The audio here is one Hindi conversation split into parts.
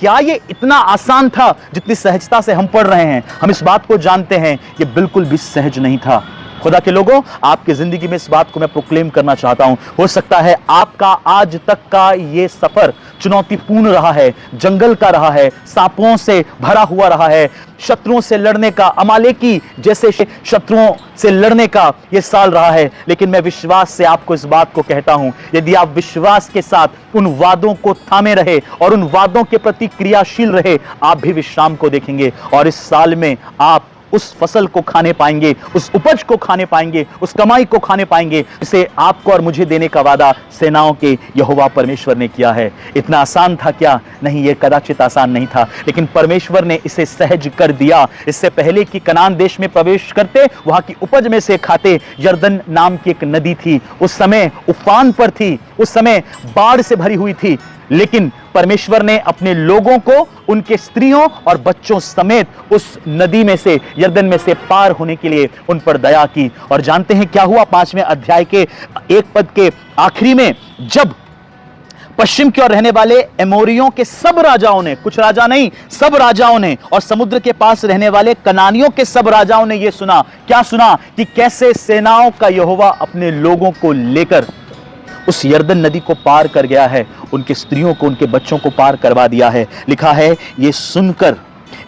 क्या ये इतना आसान था जितनी सहजता से हम पढ़ रहे हैं? हम इस बात को जानते हैं, ये बिल्कुल भी सहज नहीं था। खुदा के लोगों, आपकी जिंदगी में इस बात को मैं प्रोक्लेम करना चाहता हूं। हो सकता है आपका आज तक का ये सफर चुनौतीपूर्ण रहा है, जंगल का रहा है, सांपों से भरा हुआ रहा है, शत्रुओं से लड़ने का, अमालेकी जैसे शत्रुओं से लड़ने का ये साल रहा है। लेकिन मैं विश्वास से आपको इस बात को कहता हूं, यदि आप विश्वास के साथ उन वादों को थामे रहे और उन वादों के प्रति क्रियाशील रहे, आप भी विश्राम को देखेंगे और इस साल में आप उस फसल को खाने पाएंगे, उस उपज को खाने पाएंगे, उस कमाई को खाने पाएंगे जिसे आपको और मुझे देने का वादा सेनाओं के यहोवा परमेश्वर ने किया है। इतना आसान था क्या? नहीं, ये कदाचित आसान नहीं था, लेकिन परमेश्वर ने इसे सहज कर दिया। इससे पहले कि कनान देश में प्रवेश करते, वहां की उपज में से खाते, यरदन नाम की एक नदी थी, उस समय उफान पर थी, उस समय बाढ़ से भरी हुई थी, लेकिन परमेश्वर ने अपने लोगों को उनके स्त्रियों और बच्चों समेत उस नदी में से, यरदन में से पार होने के लिए उन पर दया की। और जानते हैं क्या हुआ? 5वें अध्याय के 1 पद के आखिरी में, जब पश्चिम की ओर रहने वाले एमोरियों के सब राजाओं ने, कुछ राजा नहीं, सब राजाओं ने, और समुद्र के पास रहने वाले कनानियों के सब राजाओं ने यह सुना, क्या सुना? कि कैसे सेनाओं का यहोवा अपने लोगों को लेकर उस यरदन नदी को पार कर गया है, उनके स्त्रियों को, उनके बच्चों को पार करवा दिया है। लिखा है, ये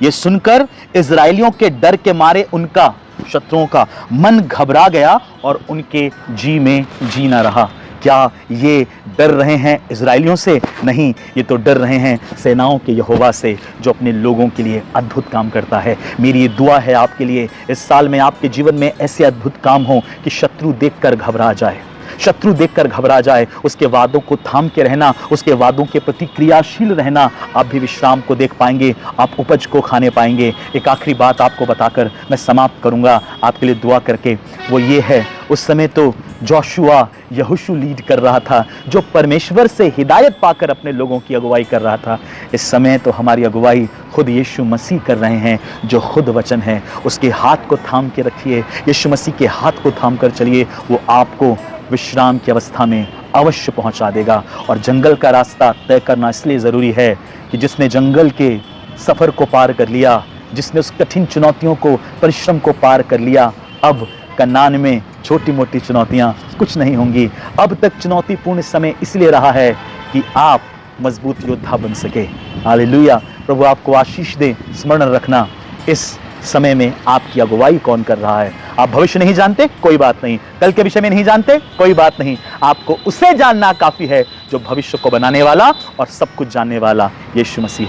सुनकर इजराइलियों के डर के मारे उनका, शत्रुओं का मन घबरा गया और उनके जी में जी ना रहा। क्या ये डर रहे हैं इजराइलियों से? नहीं, ये तो डर रहे हैं सेनाओं के यहोवा से, जो अपने लोगों के लिए अद्भुत काम करता है। मेरी ये दुआ है आपके लिए, इस साल में आपके जीवन में ऐसे अद्भुत काम हो कि शत्रु देखकर घबरा जाए, शत्रु देखकर घबरा जाए। उसके वादों को थाम के रहना, उसके वादों के प्रति क्रियाशील रहना, आप भी विश्राम को देख पाएंगे, आप उपज को खाने पाएंगे। एक आखिरी बात आपको बताकर मैं समाप्त करूंगा आपके लिए दुआ करके, वो ये है, उस समय तो जोशुआ यहोशू लीड कर रहा था, जो परमेश्वर से हिदायत पाकर अपने लोगों की अगुवाई कर रहा था। इस समय तो हमारी अगुवाई खुद यीशु मसीह कर रहे हैं, जो खुद वचन है। उसके हाथ को थाम के रखिए, यीशु मसीह के हाथ को थाम कर चलिए, वो आपको विश्राम की अवस्था में अवश्य पहुंचा देगा। और जंगल का रास्ता तय करना इसलिए ज़रूरी है कि जिसने जंगल के सफ़र को पार कर लिया, जिसने उस कठिन चुनौतियों को, परिश्रम को पार कर लिया, अब कनान में छोटी मोटी चुनौतियां कुछ नहीं होंगी। अब तक चुनौतीपूर्ण समय इसलिए रहा है कि आप मजबूत योद्धा बन सके। हालेलुया। प्रभु आपको आशीष दे। स्मरण रखना, इस समय में आपकी अगुवाई कौन कर रहा है। आप भविष्य नहीं जानते, कोई बात नहीं। कल के विषय में नहीं जानते, कोई बात नहीं। आपको उसे जानना काफी है जो भविष्य को बनाने वाला और सब कुछ जानने वाला यीशु मसीह है।